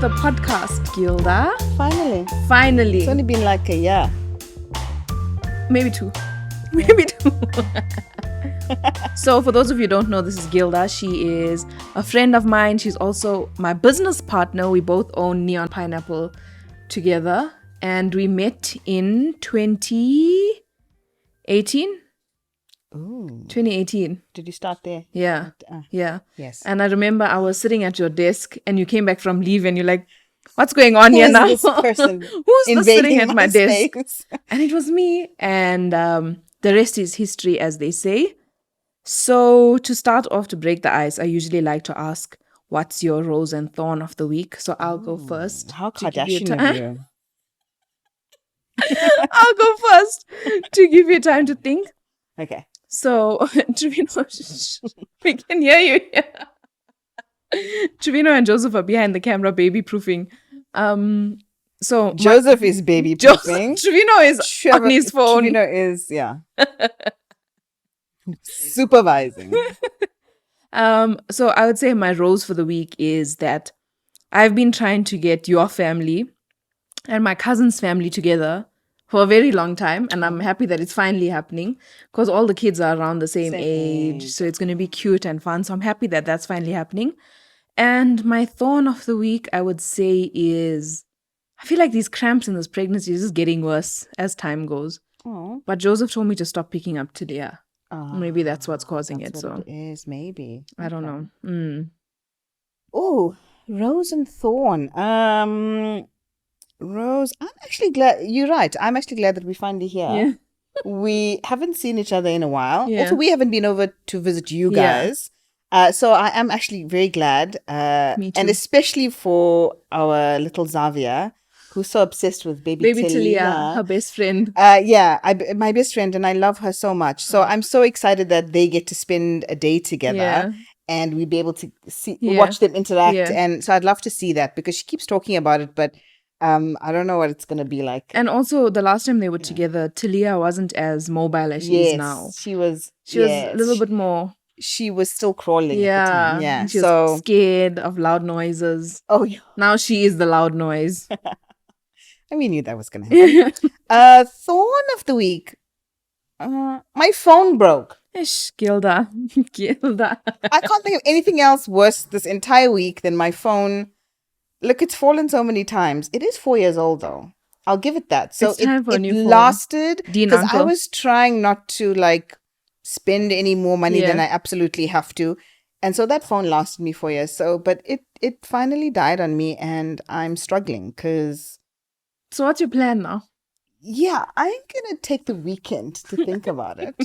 the podcast, Gilda. Finally. Finally. It's only been like a year. Maybe two. Maybe two. So for those of you who don't know, this is Gilda. She is a friend of mine. She's also my business partner. We both own Neon Pineapple together. And we met in 2018. Ooh. 2018. Did you start there? Yeah. Yeah. Yes. And I remember I was sitting at your desk and you came back from leave and you're like, what's going on Who here is now? this person Who's this sitting at my desk? space? And it was me. And the rest is history, as they say. So to start off, to break the ice, I usually like to ask, what's your rose and thorn of the week? So I'll go first. How to give you Kardashian of you. I'll go first to give you time to think. Okay. So, Trevino, we can hear you here. Trevino and Joseph are behind the camera baby proofing. So Joseph is baby proofing. Trevino is on his phone. Trevino is, supervising. So I would say my rose for the week is that I've been trying to get your family and my cousin's family together for a very long time, and I'm happy that it's finally happening because all the kids are around the same age, so it's going to be cute and fun. So I'm happy that that's finally happening. And my thorn of the week, I would say, is I feel like these cramps in this pregnancy is just getting worse as time goes. Oh. But Joseph told me to stop picking up Talia. Maybe that's what's causing it. What So it is, maybe. I don't know. Oh, rose and thorn. Rose, I'm actually glad. You're right. I'm actually glad that we're finally here. Yeah. We haven't seen each other in a while. Yeah. Also, we haven't been over to visit you guys. So I am actually very glad. Me too. And especially for our little Xavier, who's so obsessed with baby Talia, her best friend. My best friend, and I love her so much. So I'm so excited that they get to spend a day together. Yeah. And we'll be able to watch them interact. Yeah. And so I'd love to see that because she keeps talking about it, but I don't know what it's going to be like. And also, the last time they were together, Talia wasn't as mobile as she is now. She was a little bit more. She was still crawling. Yeah. At the time. Yeah. She was scared of loud noises. Oh, yeah. Now she is the loud noise. We knew that was going to happen. Thorn of the week. My phone broke. Ish, Gilda. Gilda. I can't think of anything else worse this entire week than my phone. Look, it's fallen so many times. It is 4 years old, though. I'll give it that. So it lasted because I was trying not to spend any more money than I absolutely have to. And so that phone lasted me 4 years. So, but it finally died on me and I'm struggling because. So what's your plan now? Yeah, I'm going to take the weekend to think about it.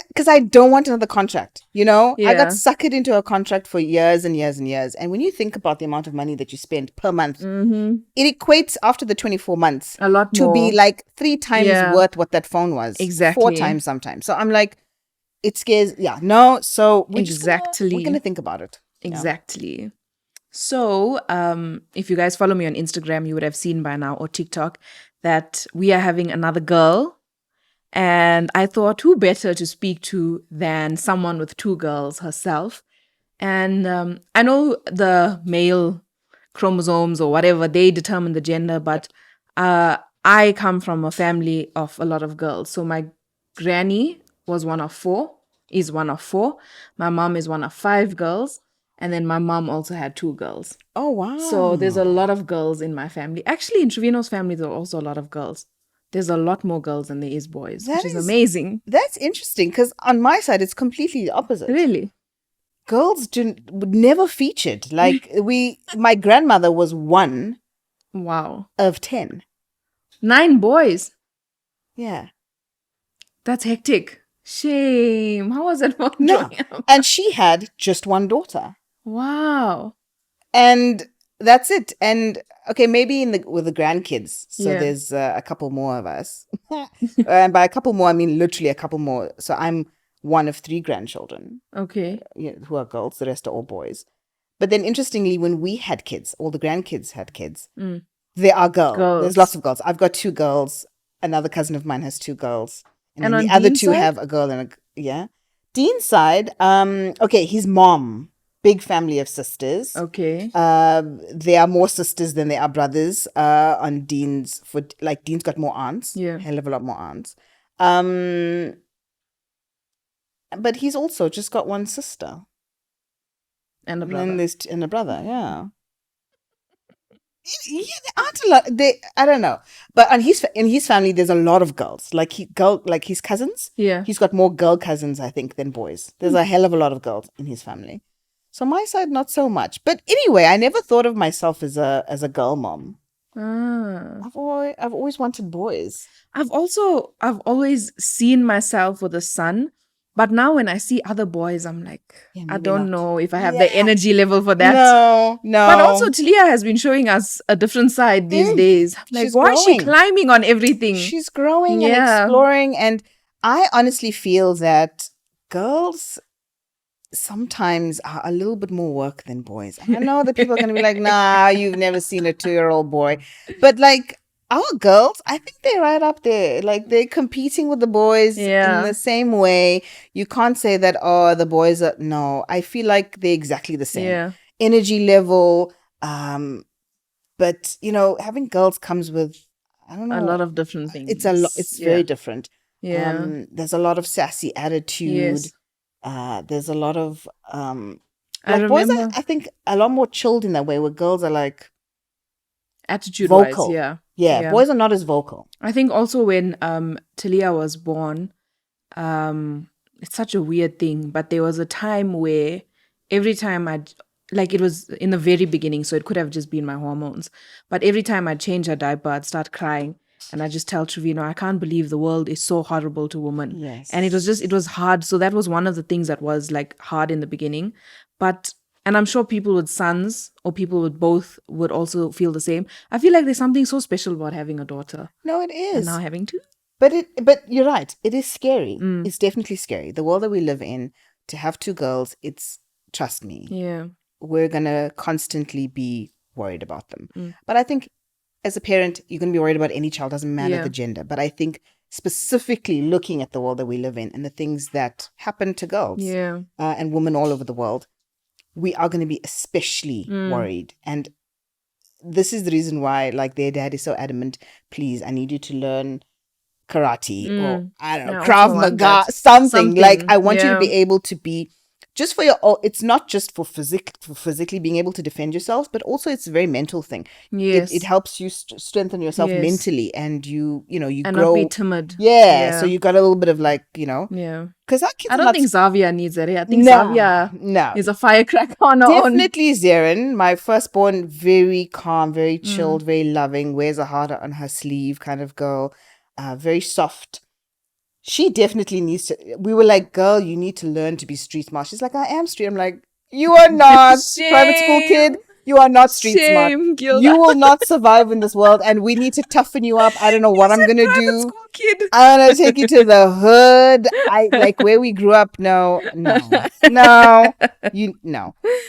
Because I don't want another contract, I got suckered into a contract for years and years and years. And when you think about the amount of money that you spend per month, it equates after the 24 months a lot to more. Be 3 times worth what that phone was. Exactly. 4 times sometimes. So I'm like, it scares. Yeah, no. So we're going to think about it. Exactly. Yeah. So if you guys follow me on Instagram, you would have seen by now, or TikTok, that we are having another girl. And I thought, who better to speak to than someone with 2 girls herself? And I know the male chromosomes or whatever, they determine the gender, but I come from a family of a lot of girls. So my granny was one of 4, is one of 4. My mom is one of 5 girls. And then my mom also had 2 girls. Oh, wow. So there's a lot of girls in my family. Actually, in Trevino's family, there are also a lot of girls. There's a lot more girls than there is boys, which is amazing. That's interesting because on my side, it's completely the opposite. Really? Girls never featured. My grandmother was 1 of 10. 9 boys? Yeah. That's hectic. Shame. How was it growing up? And she had just 1 daughter. Wow. And that's it. And okay, maybe with the grandkids. So there's a couple more of us. And by a couple more, I mean literally a couple more. So I'm one of 3 grandchildren. Okay. Who are girls. The rest are all boys. But then interestingly, when we had kids, all the grandkids had kids, there are girls. There's lots of girls. I've got 2 girls. Another cousin of mine has 2 girls. And then the other 2 have a girl and Dean's side, okay, his mom big family of sisters. Okay. There are more sisters than there are brothers. On Dean's Dean's got more aunts. Yeah. Hell of a lot more aunts. But he's also just got one sister. And a brother. And a brother, yeah. Yeah, there aren't a lot. I don't know, but in his family, there's a lot of girls. Like his cousins. Yeah, he's got more girl cousins, I think, than boys. There's a hell of a lot of girls in his family. So my side, not so much. But anyway, I never thought of myself as a girl mom. I've always wanted boys. I've always seen myself with a son. But now when I see other boys, I'm like, I don't know if I have the energy level for that. No. But also Talia has been showing us a different side these days. Like, why is she climbing on everything? She's growing and exploring. And I honestly feel that girls sometimes are a little bit more work than boys. I know that people are going to be like, nah, you've never seen a 2-year-old boy. But like, our girls, I think they're right up there. Like, they're competing with the boys in the same way. You can't say that, the boys are... No, I feel like they're exactly the same. Yeah. Energy level. But, having girls comes with, I don't know. A lot of different things. It's very different. Yeah. There's a lot of sassy attitude. Yes. There's a lot of... boys are, I think, a lot more chilled in that way, where girls are like... Attitude-wise, vocal. Yeah, boys are not as vocal. I think also when Talia was born, it's such a weird thing, but there was a time where every time it was in the very beginning, so it could have just been my hormones, but every time I'd change her diaper, I'd start crying, and I just tell Trevino, I can't believe the world is so horrible to women. Yes. And it was hard. So that was one of the things that was like hard in the beginning, and I'm sure people with sons or people with both would also feel the same. I feel like there's something so special about having a daughter. No, it is. And now having two. But you're right. It is scary. It's definitely scary. The world that we live in, to have two girls, trust me. Yeah. We're going to constantly be worried about them. But I think as a parent, you're going to be worried about any child. Doesn't matter the gender. But I think specifically looking at the world that we live in and the things that happen to girls and women all over the world, we are going to be especially worried. And this is the reason why, like, their dad is so adamant, please, I need you to learn karate or, I don't know, Krav Maga, something. Like, I want you to be able to be, just for it's not just for physically being able to defend yourself, but also it's a very mental thing. Yes. It helps you strengthen yourself mentally, and you grow. And not be timid. Yeah. So you got a little bit of like, Yeah. Because our kids I don't think Xavier needs it. I think Xavier is a firecracker on her own. Definitely Zeren, my firstborn, very calm, very chilled, very loving, wears a heart on her sleeve kind of girl, very soft. She definitely needs to... We were like, girl, you need to learn to be street smart. She's like, I am street. I'm like, you are not. Private school kid. You are not street smart. Gilda. You will not survive in this world, and we need to tough you up. I don't know what I'm going to do. School kid. I'm going to take you to the hood. Like where we grew up. No. No.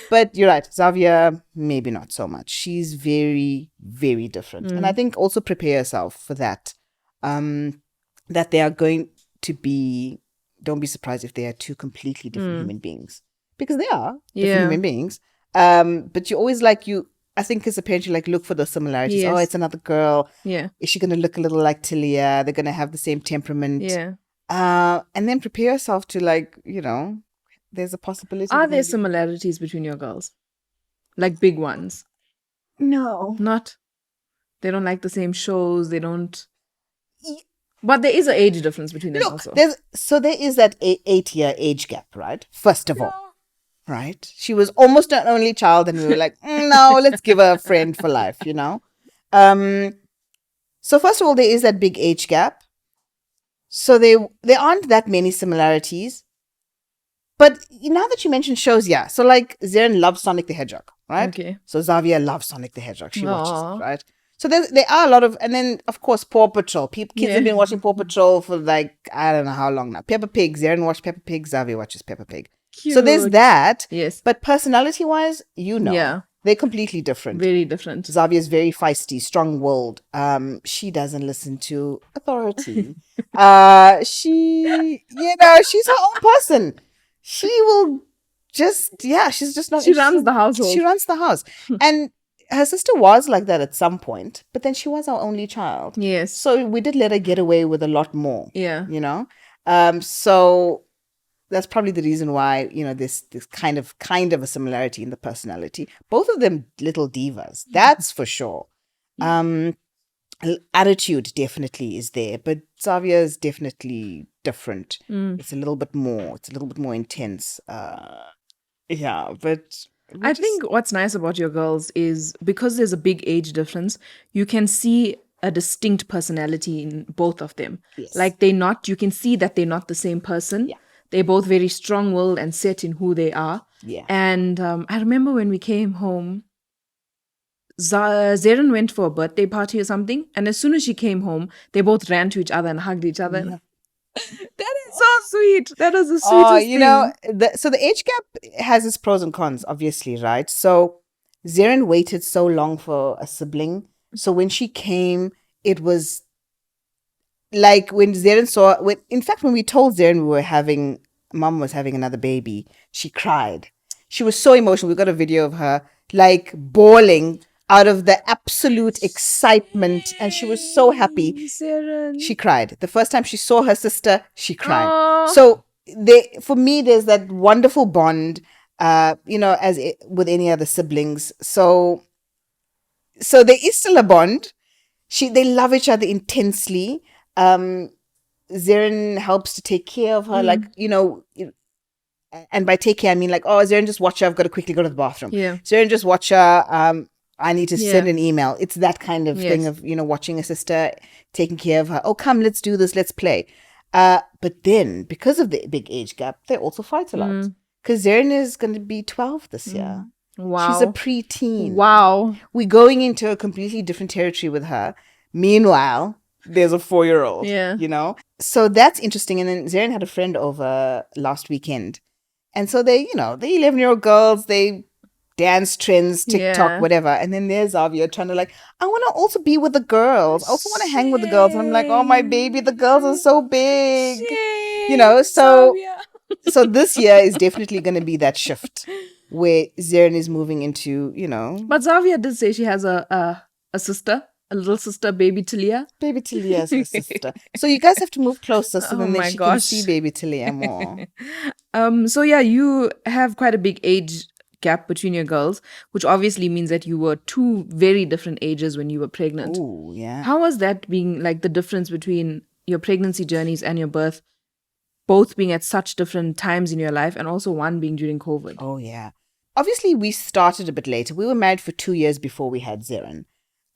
But you're right. Xavier, maybe not so much. She's very, very different. And I think also prepare yourself for that. That they are going to be... Don't be surprised if they are two completely different human beings. Because they are different human beings. But you always I think as a parent, you look for the similarities. Yes. Oh, it's another girl. Yeah. Is she going to look a little like Talia? They're going to have the same temperament. Yeah. And then prepare yourself to there's a possibility. Are there similarities between your girls? Like big ones? No. Not? They don't like the same shows. They don't... But there is an age difference between them also. There is that 8-year age gap, right? First of all. Right? She was almost an only child, and we were like, no, let's give her a friend for life, So first of all, there is that big age gap. So there aren't that many similarities. But now that you mentioned shows, So Zeren loves Sonic the Hedgehog, right? Okay. So Xavier loves Sonic the Hedgehog. She watches it, right? So there are a lot of, and then of course Paw Patrol. Kids have been watching Paw Patrol for I don't know how long now. Peppa Pig. Zeren watched Peppa Pig. Xavier watches Peppa Pig. Cute. So there's that. Yes. But personality-wise, they're completely different. Very different. Xavier's very feisty, strong-willed. She doesn't listen to authority. She's her own person. She will she's just not She runs the household. She runs the house. And her sister was like that at some point, but then she was our only child. Yes. So we did let her get away with a lot more. Yeah. You know? So that's probably the reason why, this kind of a similarity in the personality. Both of them little divas, that's for sure. Attitude definitely is there, but Xavier is definitely different. It's a little bit more intense. Yeah, but I think what's nice about your girls is because there's a big age difference, you can see a distinct personality in both of them. Yes. Like you can see that they're not the same person. Yeah. They're both very strong-willed and set in who they are. Yeah. And I remember when we came home, Zeren went for a birthday party or something, and as soon as she came home, they both ran to each other and hugged each other. Yeah. That is so sweet. That is the sweetest thing. So the age gap has its pros and cons, obviously, right? So Zeren waited so long for a sibling. So when she came, it was like when Zeren saw, when we told Zeren Mom was having another baby, she cried. She was so emotional. We got a video of her like bawling out of the absolute excitement, and she was so happy. Zeren. She cried. The first time she saw her sister, she cried. Aww. So for me, there's that wonderful bond, with any other siblings. So there is still a bond. They love each other intensely. Zeren helps to take care of her, and by take care, I mean Zeren, just watch her. I've got to quickly go to the bathroom. Yeah. Zeren, just watch her. I need to send an email. It's that kind of thing of, watching a sister, taking care of her. Oh, come, let's do this. Let's play. But then, because of the big age gap, they also fight a lot. Because Zeren is going to be 12 this year. Wow. She's a preteen. Wow. We're going into a completely different territory with her. Meanwhile, there's a 4-year-old. Yeah. So that's interesting. And then Zeren had a friend over last weekend. And so they, the 11-year-old girls, they dance trends, TikTok, whatever. And then there's Xavier trying to I want to also be with the girls. I also want to hang with the girls. And I'm like, oh, my baby, the girls are so big. So this year is definitely going to be that shift where Zeren is moving into, But Xavier did say she has a sister, a little sister, baby Talia. Baby Talia is her sister. So you guys have to move closer so then she can see baby Talia more. So yeah, you have quite a big age gap between your girls, which obviously means that you were two very different ages when you were pregnant. Ooh, yeah. How was that being the difference between your pregnancy journeys and your birth, both being at such different times in your life and also one being during COVID? Oh, yeah. Obviously, we started a bit later. We were married for 2 years before we had Zeren.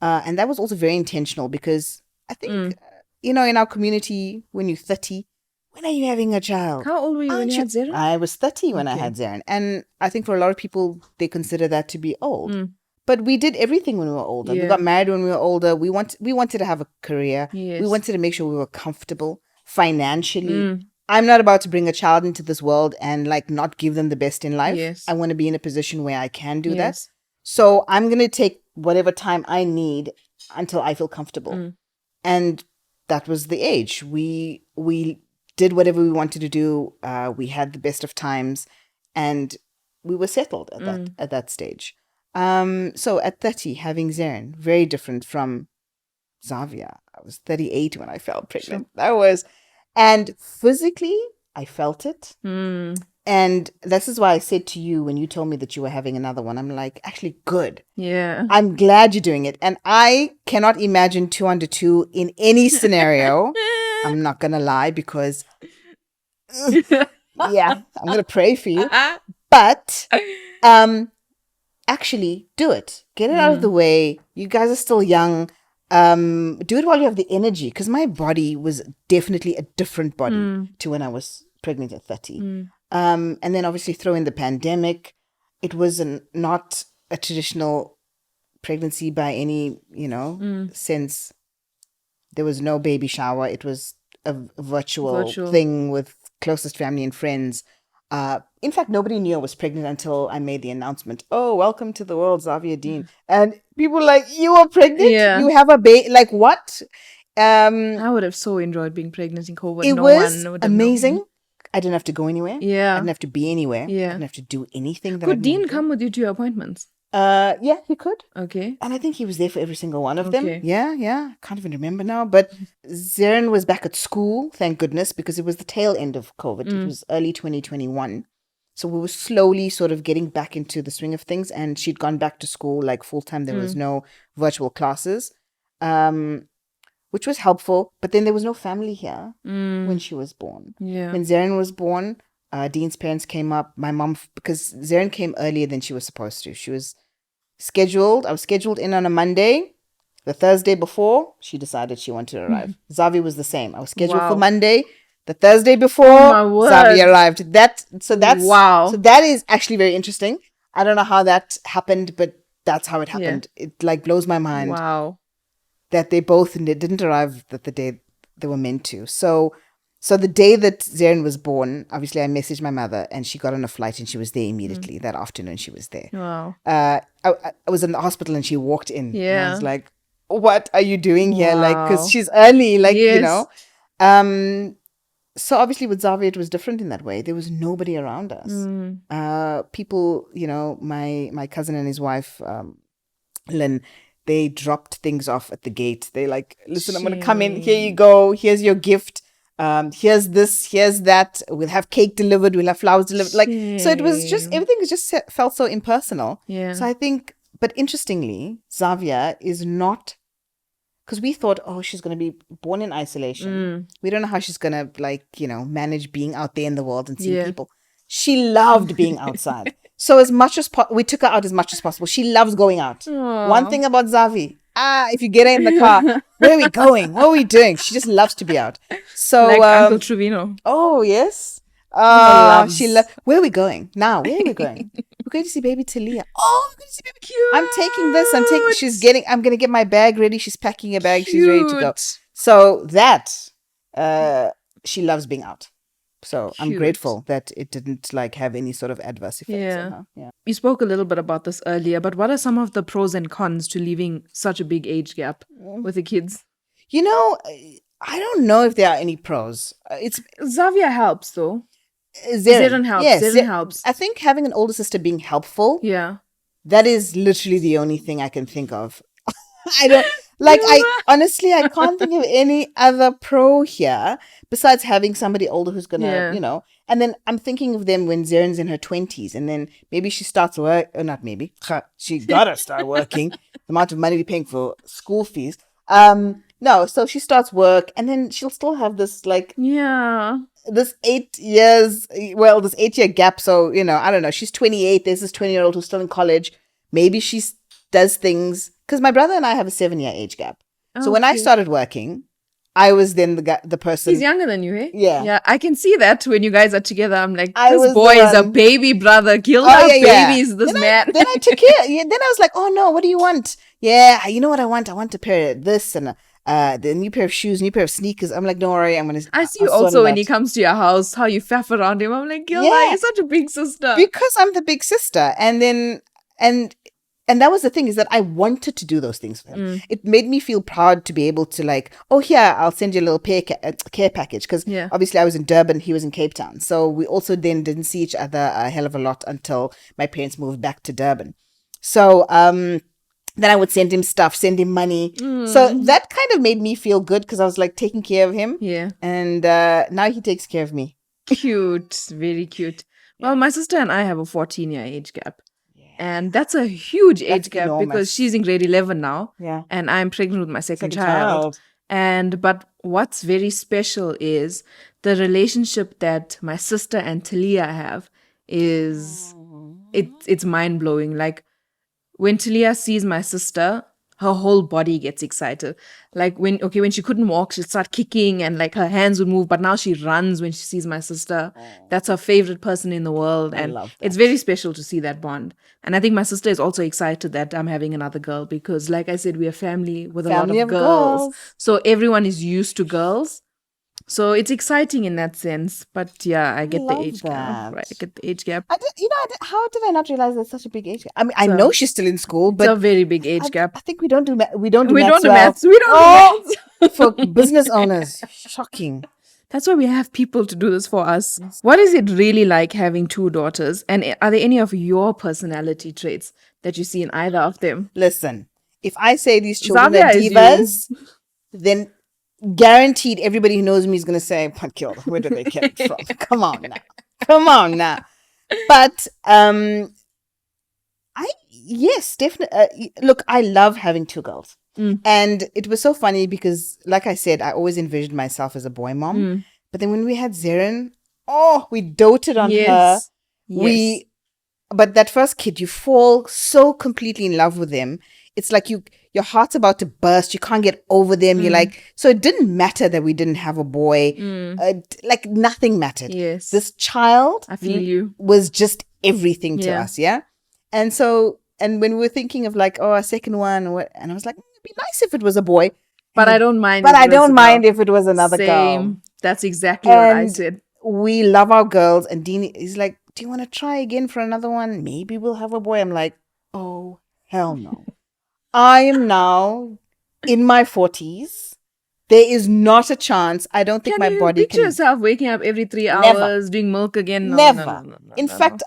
And that was also very intentional because I think, in our community, when you're 30, when are you having a child? How old were you when you had Zeren? I was 30 when I had Zeren. And I think for a lot of people, they consider that to be old. But we did everything when we were older. Yeah. We got married when we were older. We wanted to have a career. Yes. We wanted to make sure we were comfortable financially. I'm not about to bring a child into this world and not give them the best in life. Yes. I want to be in a position where I can do that. So I'm going to take whatever time I need until I feel comfortable. And that was the age. We did whatever we wanted to do. We had the best of times and we were settled at that stage. So at 30, having Zeren, very different from Xavier. I was 38 when I felt pregnant. Sure. And physically, I felt it. And this is why I said to you when you told me that you were having another one, I'm like, actually, good. Yeah. I'm glad you're doing it. And I cannot imagine 2 under 2 in any scenario. I'm not going to lie because, I'm going to pray for you. But actually, do it. Get it out of the way. You guys are still young. Do it while you have the energy, because my body was definitely a different body to when I was pregnant at 30. And then obviously throw in the pandemic. It was not a traditional pregnancy by any, sense. There was no baby shower. It was a virtual thing with closest family and friends. In fact, nobody knew I was pregnant until I made the announcement. Oh, welcome to the world, Xavier Dean. And people were like, you are pregnant? Yeah. You have a baby? Like, what? I would have so enjoyed being pregnant in COVID. It was amazing. I didn't have to go anywhere. Yeah. I didn't have to be anywhere. Yeah. I didn't have to do anything. Could Dean come with you to your appointments? Yeah, he could. Okay. And I think he was there for every single one of them. Yeah. Can't even remember now. But Zeren was back at school, thank goodness, because it was the tail end of COVID. It was early 2021. So we were slowly sort of getting back into the swing of things. And she'd gone back to school like full time. There was no virtual classes, which was helpful. But then there was no family here when she was born. Yeah. When Zeren was born, Dean's parents came up. My mom, because Zeren came earlier than she was supposed to. She was scheduled. I was scheduled in on a Monday. The Thursday before, she decided she wanted to arrive. Zavi was the same. I was scheduled for Monday. The Thursday before, Zavi arrived. So that is actually very interesting. I don't know how that happened, but that's how it happened. Yeah. It like blows my mind. Wow. That they both didn't arrive the day they were meant to. So the day that Zeren was born, obviously I messaged my mother and she got on a flight and she was there immediately. That afternoon she was there. Wow. I was in the hospital and she walked in. Yeah. And I was like, what are you doing here? Like, because she's early, like, you know. So obviously with Zavi, it was different in that way. There was nobody around us. People, you know, my cousin and his wife, Lynn, they dropped things off at the gate. They like, listen, I'm going to come in. Here you go. Here's your gift. Here's this, here's that. We'll have cake delivered. We'll have flowers delivered. Like, so it was just, everything just felt so impersonal. Yeah. So I think, but interestingly, Xavier is not, because we thought, oh, she's going to be born in isolation. We don't know how she's going to, like, you know, manage being out there in the world and seeing people. She loved being outside. So as much as we took her out as much as possible. She loves going out. Aww. One thing about Zavi, if you get her in the car, where are we going? What are we doing? She just loves to be out. So like Uncle Trevino. Oh yes. Where are we going now? Where are we going? We're going to see baby Talia. Oh, we're going to see baby. Cute. I'm taking this. I'm going to get my bag ready. She's packing her bag. Cute. She's ready to go. So that, she loves being out. So I'm grateful that it didn't like have any sort of adverse effects on her. Yeah. You spoke a little bit about this earlier, but what are some of the pros and cons to leaving such a big age gap with the kids? You know, I don't know if there are any pros. Xavier helps though. Zeren helps. Yes, Zeren helps. I think having an older sister being helpful. Yeah. That is literally the only thing I can think of. I don't like. I can't think of any other pro here besides having somebody older who's gonna, you know. And then I'm thinking of them when Zeren's in her 20s, and then maybe she starts work, or not maybe. She gotta start working. The amount of money we're paying for school fees. No, so she starts work, and then she'll still have this like this 8 years. Well, this 8-year gap. So you know, I don't know. She's 28. There's this 20-year-old who's still in college. Maybe she does things. Because my brother and I have a 7-year age gap. So when I started working, I was then the person. He's younger than you, eh? Yeah. Yeah, I can see that when you guys are together. I'm like, this boy is a baby brother. Gilda babies this man. Then I took care. Then I was like, oh no, what do you want? Yeah, you know what I want? I want a pair of this and the new pair of shoes, new pair of sneakers. I'm like, don't worry, I see you also when he comes to your house, how you faff around him. I'm like, Gilda, you're such a big sister. Because I'm the big sister. And that was the thing, is that I wanted to do those things for him. It made me feel proud to be able to like, oh, here, I'll send you a little care package. Because obviously I was in Durban, he was in Cape Town. So we also then didn't see each other a hell of a lot until my parents moved back to Durban. So then I would send him stuff, send him money. So that kind of made me feel good because I was like taking care of him. Yeah. And now he takes care of me. Cute. Very cute. Well, my sister and I have a 14-year age gap. And that's a huge age gap because she's in grade 11 now. Yeah. And I'm pregnant with my second child. But what's very special is the relationship that my sister and Talia have is it's mind-blowing. Like when Talia sees my sister, her whole body gets excited. Like when she couldn't walk, she'd start kicking and like her hands would move. But now she runs when she sees my sister. That's her favorite person in the world. And it's very special to see that bond. And I think my sister is also excited that I'm having another girl because like I said, we're a family with a lot of girls. So everyone is used to girls. So it's exciting in that sense. But yeah, I get the age gap. Right, I get the age gap. How did I not realize there's such a big age gap? I mean, I know she's still in school, but it's a very big age gap. I think we don't do maths. We don't do maths. We don't do maths. For business owners. Shocking. That's why we have people to do this for us. Yes. What is it really like having 2 daughters? And are there any of your personality traits that you see in either of them? Listen, if I say these children are divas, then guaranteed everybody who knows me is going to say, where did they get it from? Come on now. But yes, definitely. Look, I love having 2 girls. And it was so funny because, like I said, I always envisioned myself as a boy mom. But then when we had Zeren, we doted on her. Yes. But that first kid, you fall so completely in love with them. It's like your heart's about to burst. You can't get over them. You're like, so it didn't matter that we didn't have a boy. Like nothing mattered. Yes. This child, I feel you, was just everything to us. Yeah. And so, and when we were thinking of like, a second one, and I was like, it'd be nice if it was a boy. But I don't mind. But I don't mind if it was another girl. That's exactly what I said. We love our girls. And Dean is like, do you want to try again for another one? Maybe we'll have a boy. I'm like, oh, hell no. I am now in my 40s. There is not a chance. I don't think my body can. Picture yourself waking up every 3 hours, doing milk again? Never. No, in fact,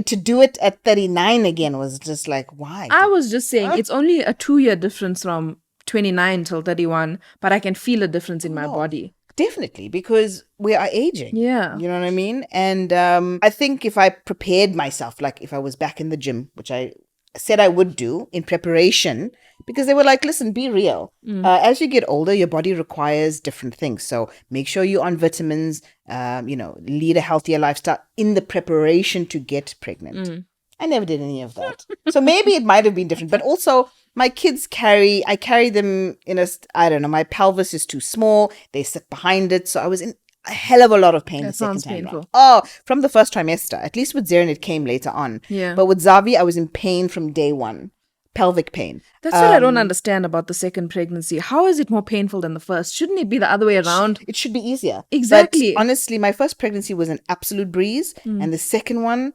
to do it at 39 again was just like, why? I was just saying, it's only a 2-year difference from 29 till 31, but I can feel a difference in my body. Definitely, because we are aging. Yeah. You know what I mean? And I think if I prepared myself, like if I was back in the gym, which I said I would do in preparation, because they were like, listen, be real. As you get older, your body requires different things. So make sure you're on vitamins, lead a healthier lifestyle in the preparation to get pregnant. I never did any of that. So maybe it might have been different. But also, my kids I carry them my pelvis is too small. They sit behind it. So I was in a hell of a lot of pain the second time around. From the first trimester. At least with Zeren, it came later on. Yeah. But with Zavi, I was in pain from day one. Pelvic pain. That's what I don't understand about the second pregnancy. How is it more painful than the first? Shouldn't it be the other way around? It should be easier. Exactly. But honestly, my first pregnancy was an absolute breeze. And the second one,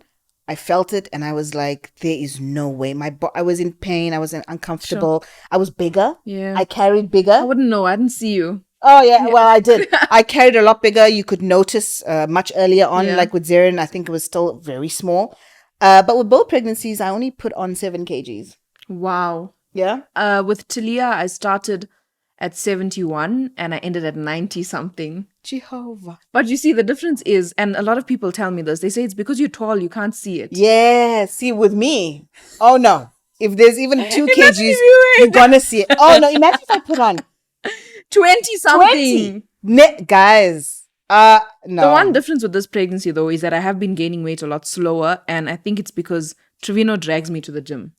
I felt it and I was like, there is no way. I was in pain. I was uncomfortable. Sure. I was bigger. Yeah. I carried bigger. I wouldn't know. I didn't see you. Oh, yeah. Well, I did. I carried a lot bigger. You could notice much earlier on. Like with Zeren, I think it was still very small. But with both pregnancies, I only put on 7 kgs. Wow. Yeah. With Talia, I started at 71 and I ended at 90 something. Jehovah. But you see, the difference is, and a lot of people tell me this, they say it's because you're tall, you can't see it. Yeah. See, with me, oh no. If there's even 2 kgs, you're going to see it. Oh no. Imagine if I put on 20 something. 20. Guys. No. The one difference with this pregnancy, though, is that I have been gaining weight a lot slower. And I think it's because Trevino drags me to the gym.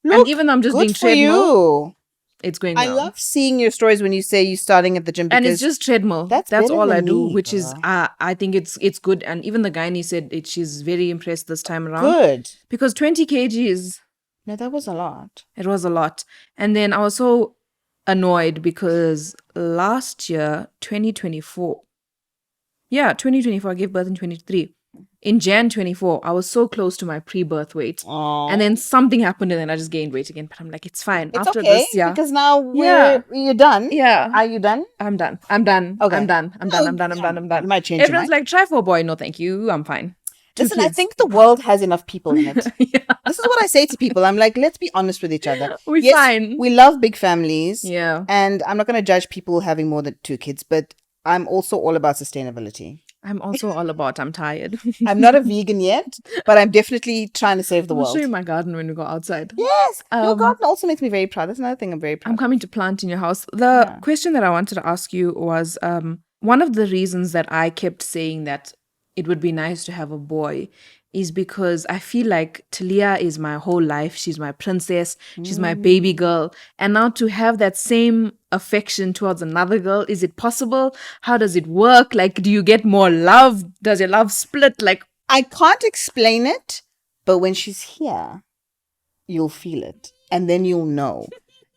Look, and even though I'm just doing treadmill, it's going well. I love seeing your stories when you say you're starting at the gym. And it's just treadmill. That's all I do, which is, I think it's good. And even the gynae said she's very impressed this time around. Good. Because 20 kgs. No, that was a lot. It was a lot. And then I was so annoyed because last year, 2024, I gave birth in 23. In Jan 24, I was so close to my pre-birth weight. Aww. And then something happened and then I just gained weight again. But I'm like, it's fine. It's after okay, this, because now you're done. Yeah. Are you done? I'm done. Okay. I'm done. You might change Everyone's like, try for a boy. No, thank you. I'm fine. Listen, I think the world has enough people in it. Yeah. This is what I say to people. I'm like, let's be honest with each other. We're fine. We love big families. Yeah. And I'm not going to judge people having more than 2 kids, but I'm also all about sustainability. I'm also all about, I'm tired. I'm not a vegan yet, but I'm definitely trying to save the world. I'll show you my garden when we go outside. Yes. Your garden also makes me very proud. That's another thing I'm very proud I'm coming to plant in your house. The question that I wanted to ask you was, one of the reasons that I kept saying that it would be nice to have a boy is because I feel like Talia is my whole life. She's my princess. She's my baby girl. And now to have that same affection towards another girl, is it possible? How does it work? Like, do you get more love? Does your love split? Like, I can't explain it, but when she's here, you'll feel it. And then you'll know.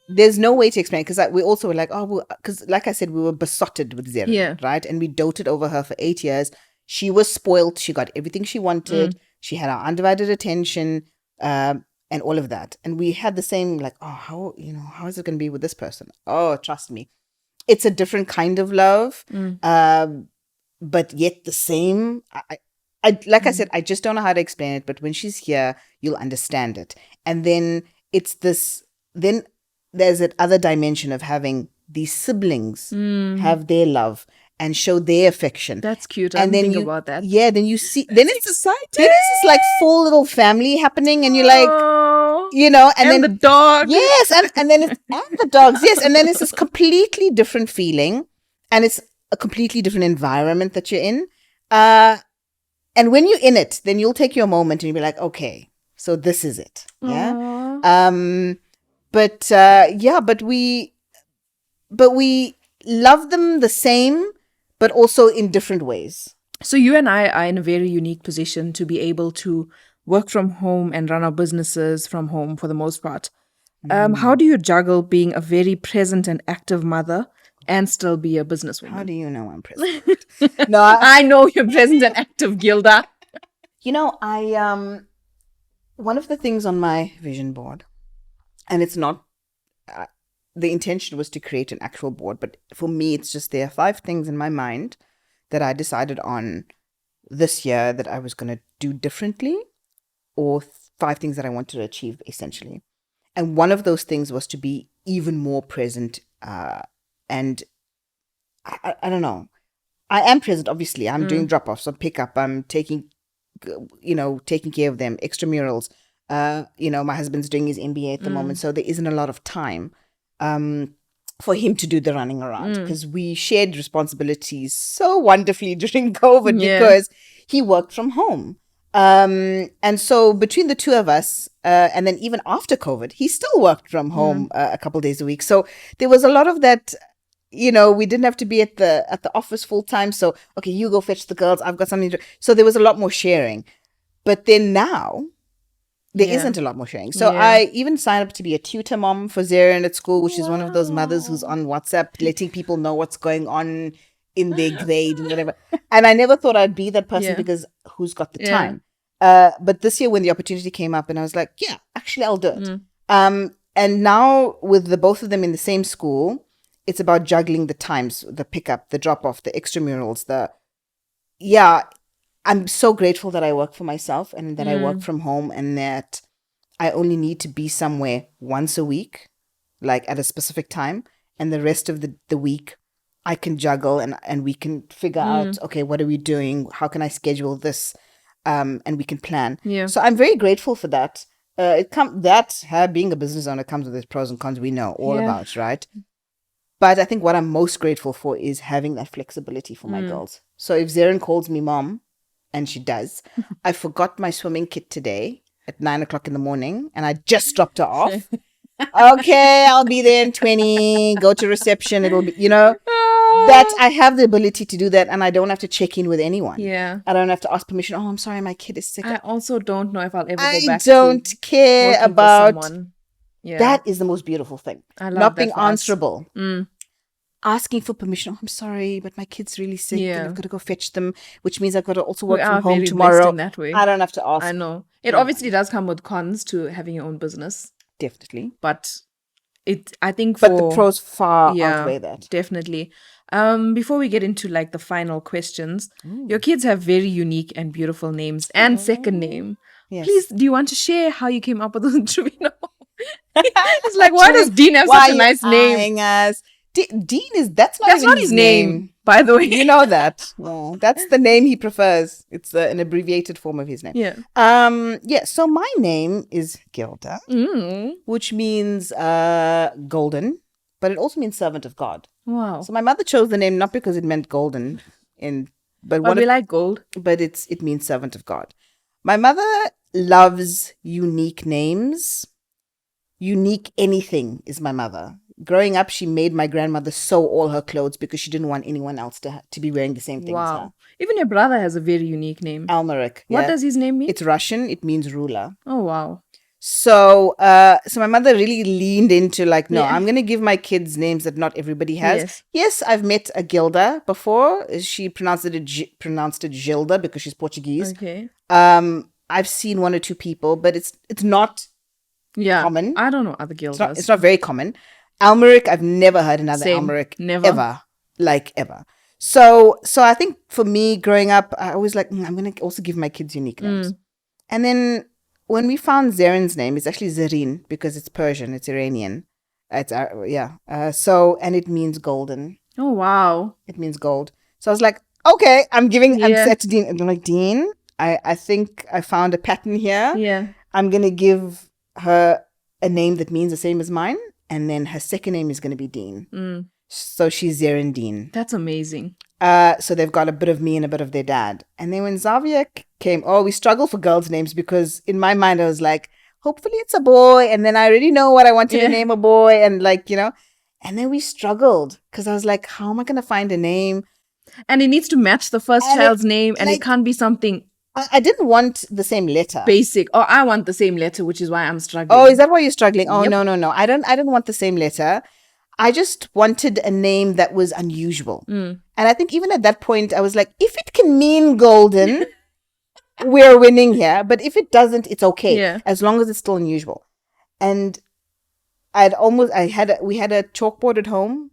There's no way to explain it, because we also were like, because like I said, we were besotted with Zeren, right? And we doted over her for 8 years. She was spoiled. She got everything she wanted. She had our undivided attention, and all of that. And we had the same, like, how is it going to be with this person? Oh, trust me. It's a different kind of love. but yet the same. Like I said, I just don't know how to explain it, but when she's here, you'll understand it. And then it's this, then there's that other dimension of having these siblings have their love and show their affection. That's cute. I didn't think about that. Yeah, then you see, then it's exciting. Then it's this like full little family happening, and you're like, you know, and then the dog. Yes, and then it's, and the dogs, yes, and then it's this completely different feeling, and it's a completely different environment that you're in. And when you're in it, then you'll take your moment and you'll be like, okay, so this is it. Yeah. Aww. But we love them the same, but also in different ways. So you and I are in a very unique position to be able to work from home and run our businesses from home for the most part. How do you juggle being a very present and active mother and still be a businesswoman? How do you know I'm present? No, I know you're present and active, Gilda. You know, one of the things on my vision board, and it's not, the intention was to create an actual board, but for me, it's just there are 5 things in my mind that I decided on this year that I was going to do differently, or 5 things that I wanted to achieve, essentially. And one of those things was to be even more present. And I don't know. I am present, obviously. I'm doing drop-offs or pick-up. I'm taking care of them, extramurals. My husband's doing his MBA at the moment, so there isn't a lot of time for him to do the running around, because we shared responsibilities so wonderfully during COVID because he worked from home. And so between the two of us, and then even after COVID, he still worked from home a couple days a week. So there was a lot of that. We didn't have to be at the office full time. So, okay, you go fetch the girls. I've got something to do. So there was a lot more sharing. But then now there isn't a lot more sharing. So I even signed up to be a tutor mom for Zarian at school, which is one of those mothers who's on WhatsApp, letting people know what's going on in their grade and whatever. And I never thought I'd be that person because who's got the time? But this year when the opportunity came up, and I was like, yeah, actually I'll do it. And now with the both of them in the same school, it's about juggling the times, the pickup, the drop off, the extramurals, I'm so grateful that I work for myself and that I work from home, and that I only need to be somewhere once a week, like at a specific time, and the rest of the week I can juggle and we can figure out, okay, what are we doing? How can I schedule this? And we can plan. Yeah. So I'm very grateful for that. Being a business owner comes with its pros and cons we know all about, right? But I think what I'm most grateful for is having that flexibility for my girls. So if Zaren calls me mom, and she does, I forgot my swimming kit today at 9:00 in the morning, and I just dropped her off. Okay, I'll be there in 20, go to reception. It'll be, that I have the ability to do that, and I don't have to check in with anyone. Yeah. I don't have to ask permission. Oh, I'm sorry, my kid is sick. I also don't know if I'll ever go back. I don't care about. Yeah. That is the most beautiful thing. I love not being answerable. Asking for permission. Oh, I'm sorry, but my kid's really sick. Yeah. And I've got to go fetch them, which means I've got to also work from home tomorrow. In that way. I don't have to ask. I know. It obviously does come with cons to having your own business. Definitely. But I think But the pros far outweigh that. Definitely. Before we get into like the final questions, your kids have very unique and beautiful names and second name. Yes. Please, do you want to share how you came up with those Trevino? It's like, why does Dean have such a nice name? Dean that's not his name, by the way. You know that. No, that's the name he prefers. It's an abbreviated form of his name. Yeah. So my name is Gilda, which means golden, but it also means servant of God. Wow. So my mother chose the name not because it meant golden, but we like gold. But it means servant of God. My mother loves unique names. Unique anything is my mother. Growing up, she made my grandmother sew all her clothes because she didn't want anyone else to be wearing the same thing as her. Even your brother has a very unique name. Almeric. What does his name mean? It's Russian. It means ruler. Oh, wow. So my mother really leaned into like, no, I'm going to give my kids names that not everybody has. Yes, I've met a Gilda before. She pronounced it Gilda because she's Portuguese. Okay. I've seen 1 or 2 people, but it's not common. I don't know other Gildas. It's not very common. Almeric, I've never heard another Almeric ever. So I think for me growing up, I always like, I'm going to also give my kids unique names. And then when we found Zarin's name, it's actually Zarin because it's Persian, it's Iranian. It's so, and it means golden. Oh, wow. It means gold. So I was like, okay, I'm set to Dean. And I'm like, Dean, I think I found a pattern here. Yeah. I'm going to give her a name that means the same as mine. And then her second name is going to be Dean. So she's Zarin Dean. That's amazing. So they've got a bit of me and a bit of their dad. And then when Xavier came, we struggle for girls' names because in my mind I was like, hopefully it's a boy. And then I already know what I wanted to name a boy. And like, and then we struggled because I was like, how am I going to find a name? And it needs to match the first child's name and it can't be something. I didn't want the same letter. Basic. Or I want the same letter, which is why I'm struggling. Oh, is that why you're struggling? Oh, no. I didn't want the same letter. I just wanted a name that was unusual. And I think even at that point, I was like, if it can mean golden, we're winning here. But if it doesn't, it's okay. Yeah. As long as it's still unusual. And we had a chalkboard at home.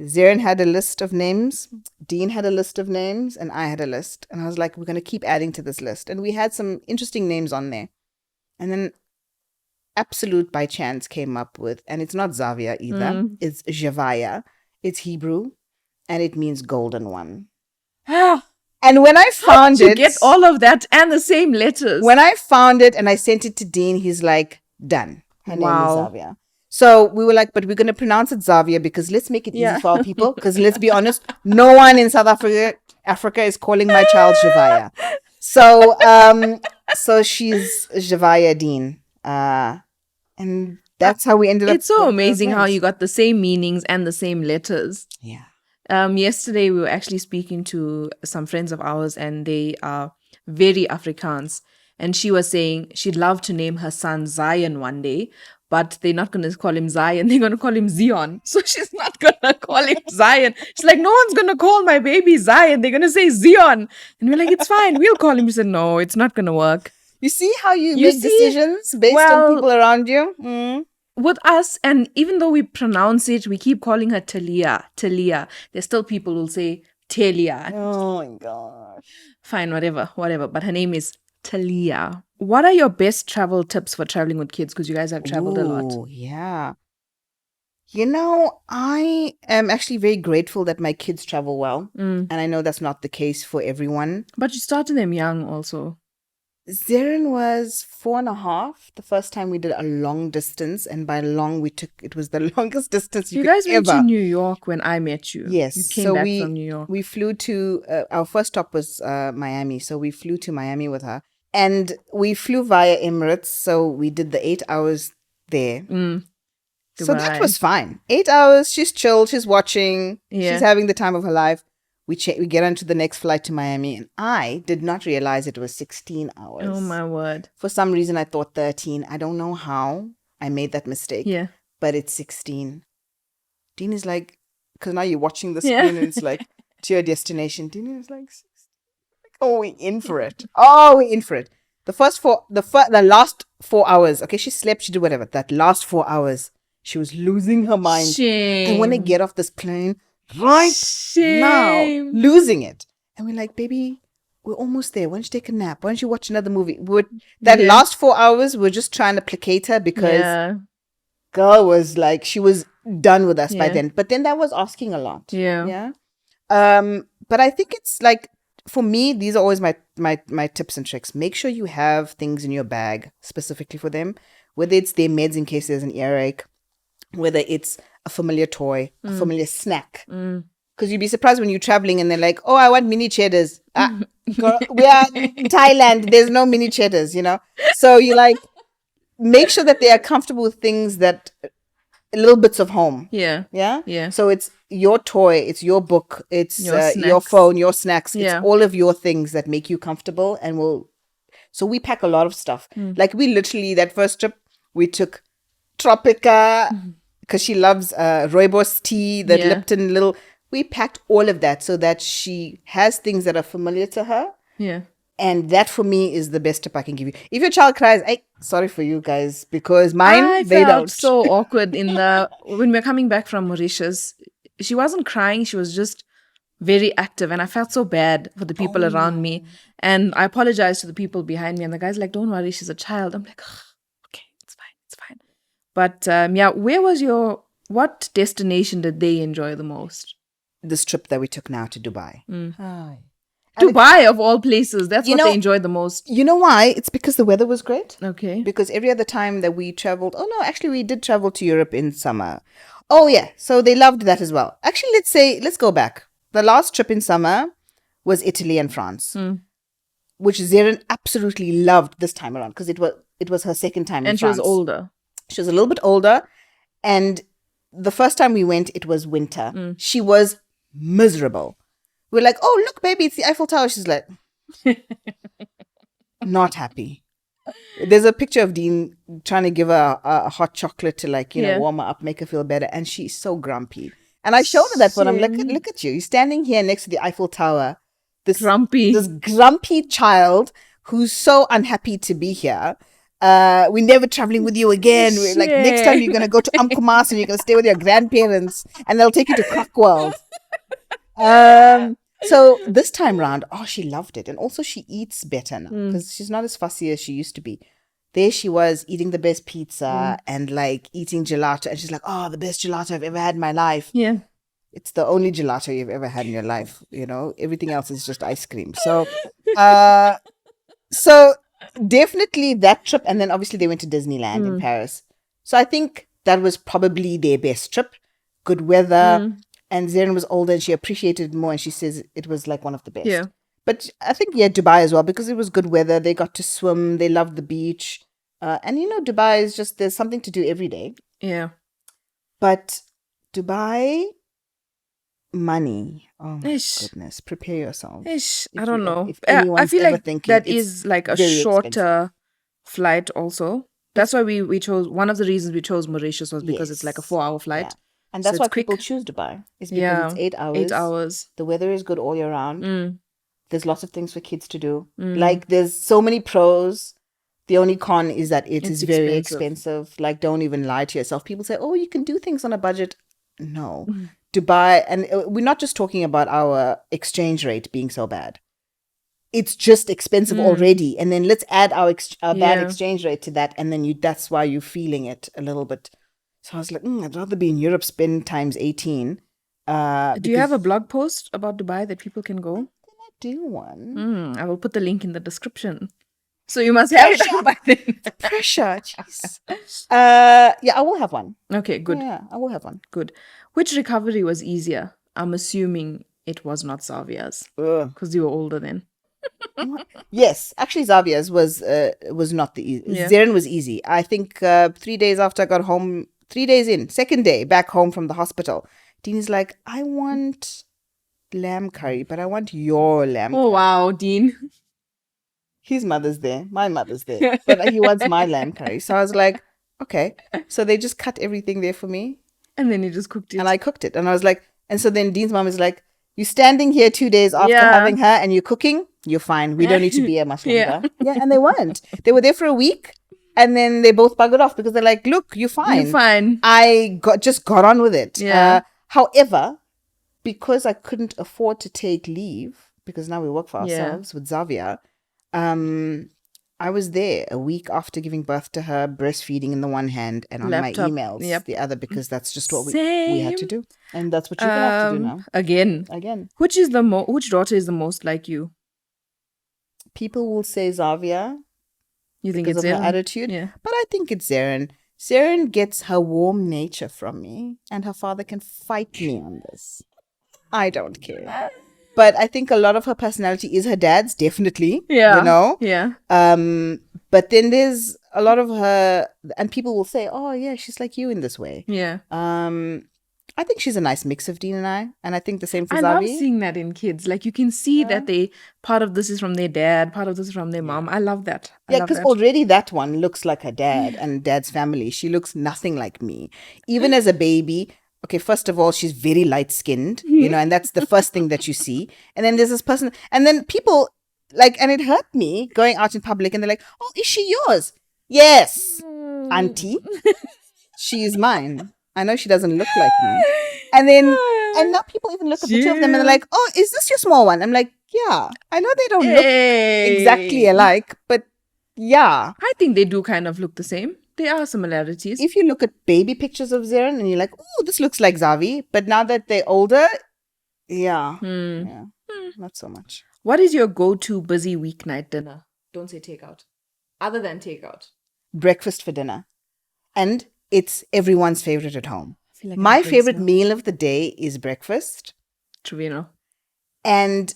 Zarin had a list of names. Dean had a list of names. And I had a list. And I was like, we're going to keep adding to this list. And we had some interesting names on there. And then Absolute by chance came up with, and it's not Xavier either. It's Javaya. It's Hebrew, and it means golden one. And when I found it, get all of that and the same letters. When I found it and I sent it to Dean, he's like, done. Her name is Xavier. So we were like, but we're going to pronounce it Xavier because let's make it easy for our people. Because let's be honest, no one in South Africa is calling my child Javaya. So she's Javaya Dean. And that's how we ended up. It's so amazing how you got the same meanings and the same letters. Yeah. Yesterday we were actually speaking to some friends of ours and they are very Afrikaans. And she was saying she'd love to name her son Zion one day, but they're not going to call him Zion. They're going to call him Zion. So she's not going to call him Zion. She's like, no one's going to call my baby Zion. They're going to say Zion. And we're like, it's fine. We'll call him. She said, no, it's not going to work. You see how you make decisions based on people around you? With us, and even though we pronounce it, we keep calling her Talia. There's still people who will say Talia. Oh my gosh. Fine, whatever. But her name is Talia. What are your best travel tips for traveling with kids? Because you guys have traveled a lot. Oh, yeah. I am actually very grateful that my kids travel well. And I know that's not the case for everyone. But you started them young also. Zarin was 4.5 the first time we did a long distance, and by long it was the longest distance you guys went to New York when I met you. Yes, you came back from New York. We flew to our first stop was Miami, so we flew to Miami with her, and we flew via Emirates. So we did the 8 hours there. So that was fine. 8 hours. She's chilled. She's watching. Yeah. She's having the time of her life. We get onto the next flight to Miami, and I did not realize it was 16 hours. Oh, my word. For some reason, I thought 13. I don't know how I made that mistake. Yeah. But it's 16. Dean is like, because now you're watching the screen and it's like, to your destination. Dean is like, 16. Oh, we're in for it. The last 4 hours, okay, she slept, she did whatever. That last 4 hours, she was losing her mind. Shame. And when I get off this plane, now, losing it. And we're like, baby, we're almost there. Why don't you take a nap? Why don't you watch another movie? Last 4 hours, we're just trying to placate her because girl was like, she was done with us by then. But then that was asking a lot. Yeah. But I think it's like, for me, these are always my tips and tricks. Make sure you have things in your bag specifically for them, whether it's their meds in case there's an earache, whether it's a familiar toy, a familiar snack. Because you'd be surprised when you're traveling and they're like, oh, I want mini cheddars. Girl, we are in Thailand. There's no mini cheddars, So you like, make sure that they are comfortable with things that, little bits of home. Yeah. So it's your toy, it's your book, it's your phone, your snacks. It's all of your things that make you comfortable So we pack a lot of stuff. Like we literally, that first trip, we took Tropica, because she loves rooibos tea, the Lipton little. We packed all of that so that she has things that are familiar to her. Yeah. And that for me is the best tip I can give you. If your child cries, sorry for you guys, because mine, they don't. I felt so awkward when we were coming back from Mauritius. She wasn't crying. She was just very active, and I felt so bad for the people around me. And I apologized to the people behind me, and the guy's like, "Don't worry, she's a child." I'm like, "Okay, it's fine." But what destination did they enjoy the most? This trip that we took now to Dubai. Hi. Dubai, of all places, that's what they enjoyed the most. You know why? It's because the weather was great. Okay. Because every other time that we traveled, actually we did travel to Europe in summer. Oh yeah, so they loved that as well. Actually, let's go back. The last trip in summer was Italy and France, which Zeren absolutely loved this time around because it was her second time in France. And she was older. She was a little bit older, and the first time we went, it was winter. She was miserable. We're like, "Oh, look, baby, it's the Eiffel Tower." She's like, not happy. There's a picture of Dean trying to give her a hot chocolate to warm her up, make her feel better. And she's so grumpy. And I showed her that one. I'm like, look at you. You're standing here next to the Eiffel Tower. This grumpy child who's so unhappy to be here. We're never traveling with you again. We're like, next time you're going to go to Amkumas and you're going to stay with your grandparents and they'll take you to Crackworld. So this time round, she loved it. And also she eats better now because she's not as fussy as she used to be. There she was eating the best pizza and eating gelato. And she's like, the best gelato I've ever had in my life. Yeah. It's the only gelato you've ever had in your life. Everything else is just ice cream. So, so definitely that trip. And then obviously they went to Disneyland in Paris. So I think that was probably their best trip. Good weather. And Zeren was older and she appreciated it more. And she says it was one of the best. Yeah. But I think, Dubai as well, because it was good weather. They got to swim. They loved the beach. And Dubai is just, there's something to do every day. Yeah. But Dubai, money. Oh my goodness. Prepare yourself. I don't know. I feel like that is a shorter flight also. That's why we chose, one of the reasons we chose Mauritius was because it's a 4-hour flight. Yeah. And that's why people choose Dubai. It's because it's 8 hours. 8 hours. The weather is good all year round. There's lots of things for kids to do. There's so many pros. The only con is that it's very expensive. Don't even lie to yourself. People say, you can do things on a budget. No. Dubai, and we're not just talking about our exchange rate being so bad. It's just expensive already. And then let's add our bad exchange rate to that. And then that's why you're feeling it a little bit. So I was like, I'd rather be in Europe, spend times 18. Do you have a blog post about Dubai that people can go? I do one. I will put the link in the description. So you must have it by then. Pressure, jeez. I will have one. Okay, good. Yeah, I will have one. Good. Which recovery was easier? I'm assuming it was not Xavier's because you were older then. Yes, actually Xavier's was not the easy. Zeren was easy. I think 3 days after I got home, 3 days in, second day back home from the hospital, Dean is like, I want lamb curry, but I want your lamb curry. Oh wow, Dean. His mother's there, my mother's there, but he wants my lamb curry. So I was like, okay. So they just cut everything there for me. And then you just cooked it. And I cooked it. And I was like, and so then Dean's mom is like, you're standing here 2 days after having her and you're cooking, you're fine. We don't need to be here much longer. Yeah, and they weren't. They were there for a week and then they both buggered off because they're like, look, you're fine. You're fine. I just got on with it. Yeah. However, because I couldn't afford to take leave, because now we work for ourselves with Xavier, I was there a week after giving birth to her, breastfeeding in the one hand and on laptop, my emails the other, because that's just what we had to do. And that's what you're going to have to do now. Again. Which daughter is the most like you? People will say Xavier. You think because it's of her attitude? Yeah. But I think it's Zeren. Zeren gets her warm nature from me, and her father can fight me on this. I don't care. But I think a lot of her personality is her dad's, definitely. Yeah. Yeah. But then there's a lot of her, and people will say, oh, yeah, she's like you in this way. Yeah. I think she's a nice mix of Dean and I. And I think the same for Zavi. I love seeing that in kids. You can see that part of this is from their dad, part of this is from their mom. I love that. Because already that one looks like her dad and dad's family. She looks nothing like me. Even as a baby, okay, first of all, she's very light-skinned, and that's the first thing that you see. And then there's this person, and then people, and it hurt me going out in public, and they're like, oh, is she yours? Yes, auntie. She is mine. I know she doesn't look like me. And then And now people even look at the two of them and they're like, oh, is this your small one? I'm like, yeah. I know they don't look exactly alike, but yeah. I think they do kind of look the same. There are similarities. If you look at baby pictures of Zeren and you're like, oh, this looks like Zavi. But now that they're older, yeah. Not so much. What is your go-to busy weeknight dinner? Don't say takeout. Other than takeout. Breakfast for dinner. And it's everyone's favorite at home. Like my favorite meal of the day is breakfast. Trevino. And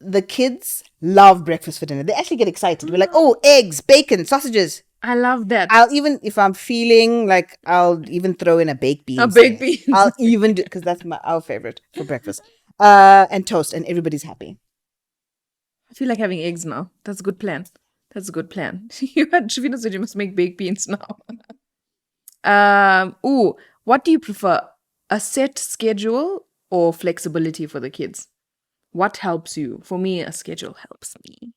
the kids love breakfast for dinner. They actually get excited. We're like, oh, eggs, bacon, sausages. I love that. I'll even, if I'm feeling like, I'll even throw in a baked bean. I'll even do, because that's our favorite for breakfast. And toast, and everybody's happy. I feel like having eggs now. That's a good plan. You had Trevino said you must make baked beans now. What do you prefer? A set schedule or flexibility for the kids? What helps you? For me, a schedule helps me.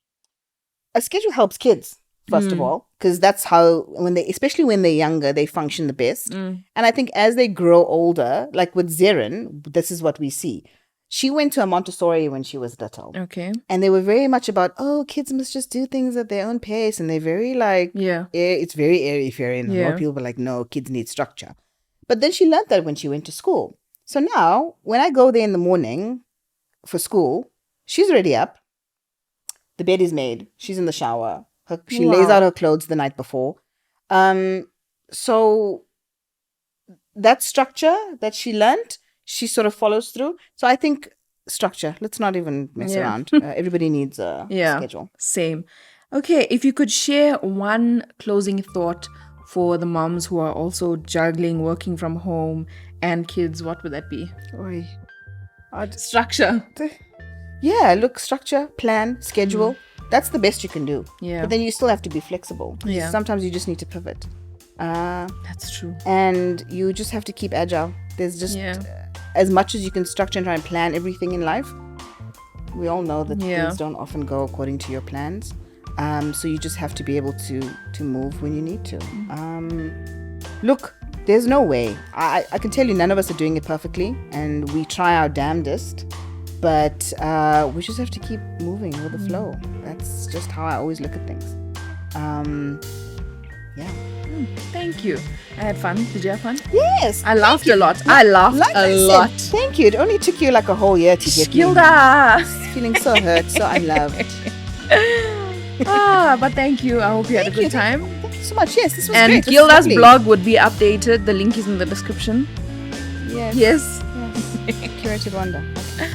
A schedule helps kids, first of all, because that's how, especially when they're younger, they function the best. And I think as they grow older, like with Zeren, this is what we see. She went to a Montessori when she was little. Okay. And they were very much about, oh, kids must just do things at their own pace. And they're very like, it's very airy-fairy. And a lot of people were like, no, kids need structure. But then she learned that when she went to school. So now, when I go there in the morning for school, she's already up. The bed is made. She's in the shower. She lays out her clothes the night before. So that structure that she learned, she sort of follows through. So I think structure. Let's not even mess around. Everybody needs a schedule. Same. Okay, if you could share one closing thought for the moms who are also juggling, working from home, and kids, what would that be? Structure. Yeah, look, structure, plan, schedule. That's the best you can do. Yeah. But then you still have to be flexible. Yeah. Sometimes you just need to pivot. That's true. And you just have to keep agile. There's just as much as you can structure and try and plan everything in life. We all know that things don't often go according to your plans. So you just have to be able to move when you need to. Look, there's no way. I can tell you none of us are doing it perfectly, and we try our damnedest, but we just have to keep moving with the flow. That's just how I always look at things. Thank you. I had fun. Did you have fun? Yes. I laughed a lot. I laughed a lot. Thank you. It only took you like a whole year to get Gilda. me. Feeling so hurt, so unloved. But thank you. I hope you had a good time. Thank you so much. Yes, this was great. And Gilda's blog would be updated. The link is in the description. Yes. Yes. Curated wonder. Okay.